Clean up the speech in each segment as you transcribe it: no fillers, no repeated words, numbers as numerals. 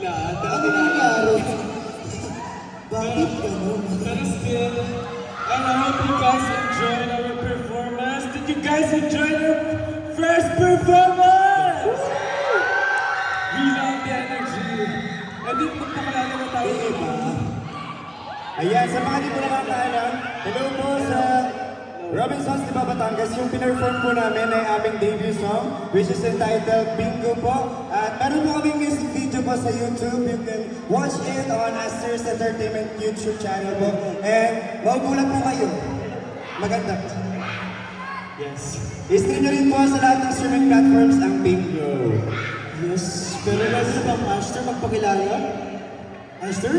Lahat. Ano nangyari? Bakit ganun? But still, and I hope you guys enjoyed our performance. Did you guys enjoy our first performance? We love the energy. And then magpakalala na tayo diba? Ayan, sa mga di po nakakaalam, hello po sa Robinsons Diba Batangas. Yung pinerform po namin ay aming debut song, which is entitled Bingo po. At meron po kaming music video po sa YouTube. You can watch it on Aster's Entertainment YouTube channel po. And maugulat po kayo. Maganda. Yes. I-stream nyo rin po sa lahat ng streaming platforms ang Bingo. Yes, pero lalo na bang Aster magpakilala? Aster?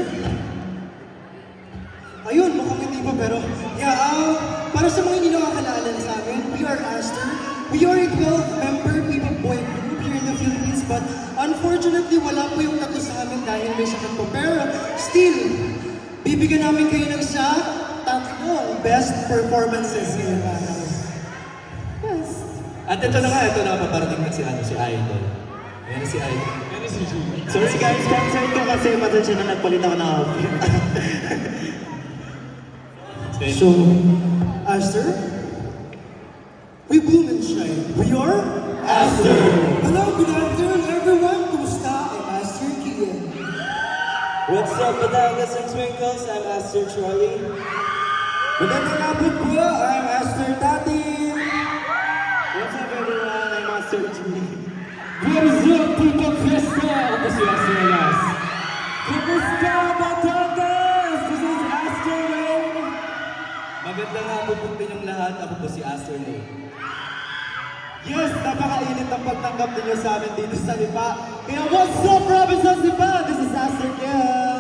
Ayun, mukhang hindi pa pero yeah, para sa mga hindi nakakalala sa amin, we are Aster. We are a 12-member people boy group here in the Philippines but unfortunately wala po yung tato sa amin dahil may sakit po. Pero still, bibigyan namin kayo ng isa tatlong best performances ngayong araw. Yes. At ito na nga, ito na paparating na si Idol. Ayan na si Idol. Yan si Julie. Sorry guys, sponsor ko kasi matensya na nagpalit ako ng outfit. So, Aster, we bloom and shine. We are Aster. Hello, good afternoon everyone. Kumusta? I'm Aster Kian. What's up, Batangas and Twinkles? I'm Aster Trolley. Magandang hapon po, I'm Aster Tati. What's up everyone? I'm Aster G. What is up, Tito Fiesta? Ako si Astelas. Kumusta, Batangas? This is Aster Lane. Magandang hapon po pinyong lahat. Ako po si Aster Lane. Yes, napakainit ang pagtanggap ninyo sa amin dito sa Lipa. Kaya what's up, Robinsons Lipa? This is Aster Kian.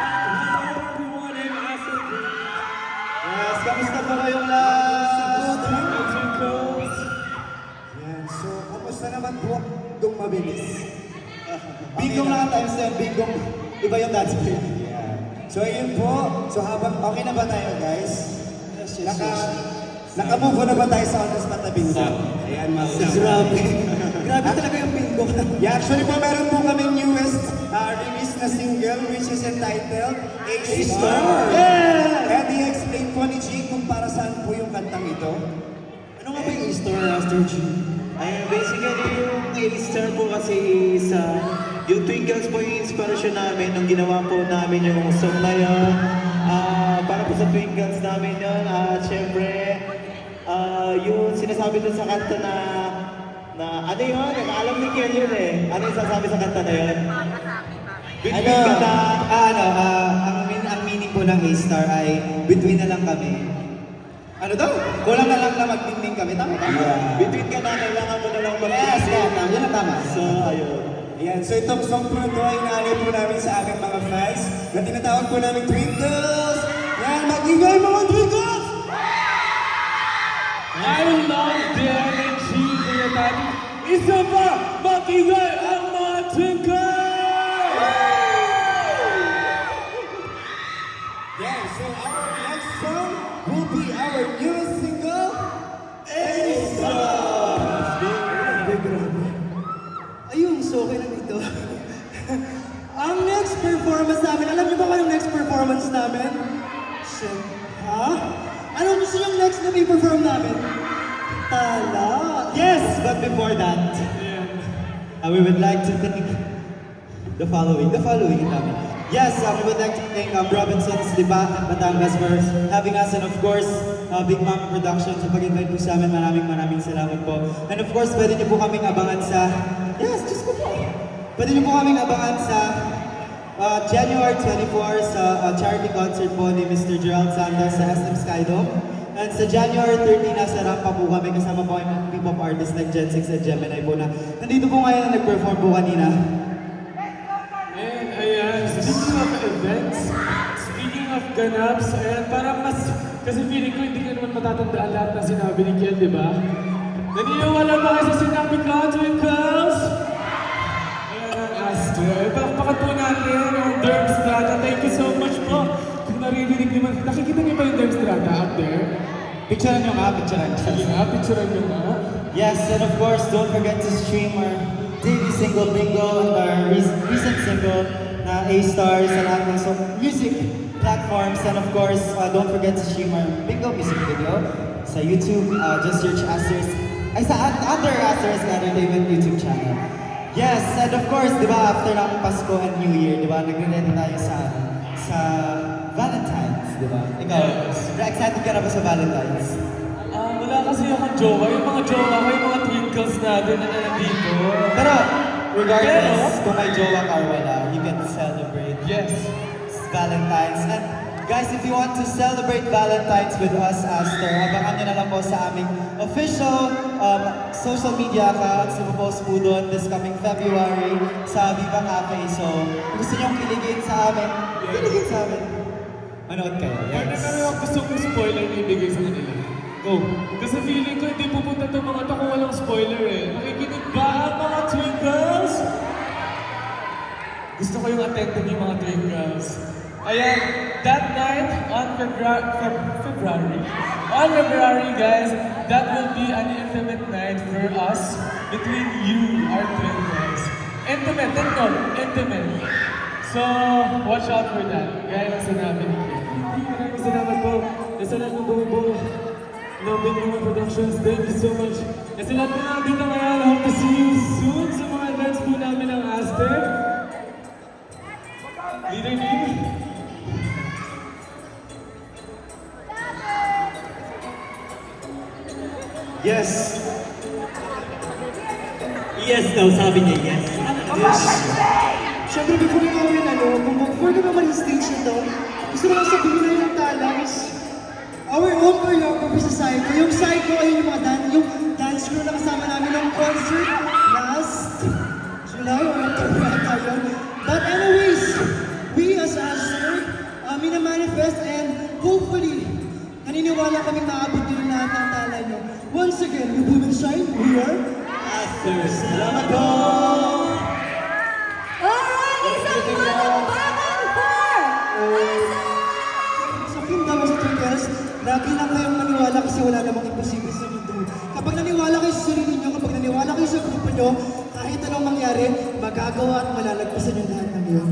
Hello everyone, I'm Aster Lane. Yes, kamusta po kayong lahat? Twinkles. Yan, so kamusta naman po itong mabilis? Bigong na times 10, bigong iba yung dance break. Yeah. So ayun po, so habang okay na ba tayo guys? Naka-move na ba tayo sa on the spot na bingo? Ayan, Grabe. Grabe talaga yung bingo. Yeah, actually po meron po kaming newest release na single which is entitled A-Star. Yeah! And i-explain po ni G kung para saan po yung kantang ito. Ano nga ba yung A-Star, Aster G? Ay, basically yung A-Star po kasi is yung Twinkles po yung inspirasyon namin nung ginawa po namin yung song na yun. Para po sa Twinkles namin yun. At syempre, yung sinasabi dun sa kanta na ano yun? Alam ni Kiel yun eh. Ano yung sasabi sa kanta na yun? Between ka na, ang meaning po ng A-Star ay between na lang kami. Ano daw? Kulang na lang na magpinding kami. Tama? yeah. Between ka na, kailangan mo na lang Yes, tama. Yan ang tama. So, ayun. Ayan, so itong song po ito ay inaalay po namin sa aming mga fans na tinatawag po namin Twinkles. Yan, mag-ingay mga Twinkles! I love the energy kuya Tati. Isa pa, mag-ingay ang mga Twinkles! Yeah, so our next song will be our newest single, A-Star! Ayun, so okay na dito. Ang next performance namin, alam niyo ba kung anong next performance namin? Ha? Anong gusto yung next na may perform namin? Tala! Yes, but before that, we would like to thank the following. Yes, we would like to thank Robinsons Diba Batangas for having us and of course, Big Mama Productions sa pag-invite po sa amin. Maraming salamat po. And of course, pwede niyo po kaming abangan sa... Yes, just go po. Pwede niyo po kaming abangan sa January 24 sa charity concert po ni Mr. Gerald Santos sa SM Skydome. And sa January 30 nasa rampa po kami kasama po yung P-pop artists like Gen 6 at Gemini po na nandito po ngayon na nag-perform po kanina. And ayan, speaking of events, speaking of ganaps, ayan, parang mas, kasi feeling ko hindi ko naman matatandaan lahat na sinabi ni Kiel, di ba? Naniniwala ba kayo sa sinabi ko, Twinkles? Ayan ang Aster. Palakpakan po natin ang Derm Strata. Thank you so much po. Kung naririnig naman, nakikita niyo ba yung Derm Strata out there? Picturean nyo nga, picturean. Sige nga, picturean niyo nga. Yes, and of course, don't forget to stream our daily single bingo and our recent single na A-Star sa lahat ng music platforms. And of course, don't forget to stream our Bingo music video sa YouTube. Just search under Asterisk Entertainment YouTube channel. Yes, and of course, di ba, after ng Pasko and New Year, di ba, nagre-ready tayo sa Valentine's, di ba? Ikaw, excited ka na ba sa Valentine's? Wala kasi akong jowa. Yung mga jowa ko, yung mga twinkles natin na nandito. Pero, regardless, kung may jowa ka or wala, you can celebrate Yes. Valentine's. And guys, if you want to celebrate Valentine's with us, Aster, abangan nyo na lang po sa aming official social media accounts. Ipopost po doon this coming February sa Viva Cafe. So, kung gusto nyo kiligin sa amin, kiligin sa amin. Manood kayo. Partner, Yes. pero ako gusto kong spoiler na ibigay sa kanila. Go. Kasi feeling ko hindi pupunta itong mga to kung walang spoiler eh. Nakikinig ba ang mga twinkles? Gusto ko yung attentive yung mga twinkles. Ayan, that night on February guys, that will be an intimate night for us between you, our twinkles. Intimate, intimate. So, watch out for that. Gaya ng sinabi ni Kenny. Maraming salamat po. Nasa lahat ng buong Lobing mga productions, thank you so much. Kasi lahat po namin dito ngayon, hope to see you soon sa mga events po namin ng Aztec. Leader Lee. Yes. Yes daw, sabi niya, yes. Yes. Siyempre, before ka naman yung stage na to, gusto ko lang sabihin na yung talas. Our own choreographer sa Psycho. Yung Psycho ay yung mga yung dance crew na kasama namin ng concert last July or October tayo. But anyways, we as Asher, minamanifest and hopefully, naniniwala kami maabot din lahat ng tala nyo. Once again, we boom and shine, we are Aster. Salamat po! Alright, isang palakpakan for sa kingdom sa Twinkles, lagi lang kayong maniwala kasi wala namang imposible sa mundo. Kapag naniwala kayo sa sarili nyo, kapag naniwala kayo sa grupo nyo, kahit anong mangyari, magagawa at malalagpasan yung lahat ng yun.